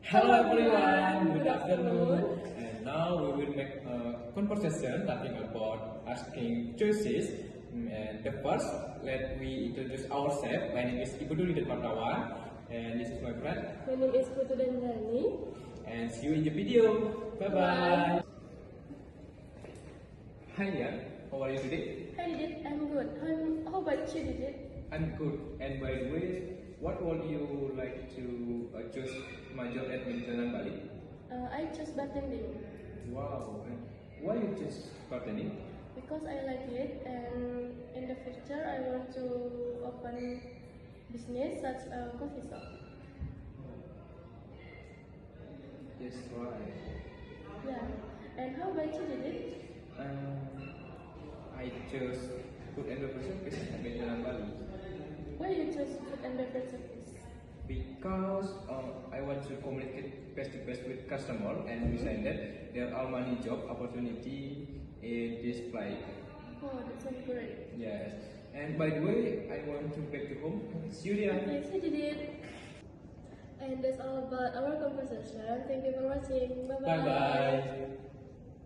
Hello everyone, good afternoon. And now we will make a conversation talking about asking choices. And the first, let me introduce ourselves. My name is Ibu Duli Partawan, and this is my friend. My name is Putu Dandrani. And see you in the video. Bye bye. Hi Lia, how are you today? Hi Didit, I'm good. How about you Didit? I'm good. And by the way, what would you like to choose major at Mediterranean Bali? I chose bartending Wow. And why you choose bartending? because I like it, and in the future I want to open business such a coffee shop. Yes, right. Yeah. And how about you Didit? I chose food and beverage service at Mediterranean Bali Why you choose food and beverage service? because I want to communicate face to face with customer, and besides that, there are many job opportunity in this place. Oh, that sounds great. Yes. And by the way, I want to back to home. See you there. Yes, you Didit. And that's all about our conversation. Thank you for watching. Bye Bye bye.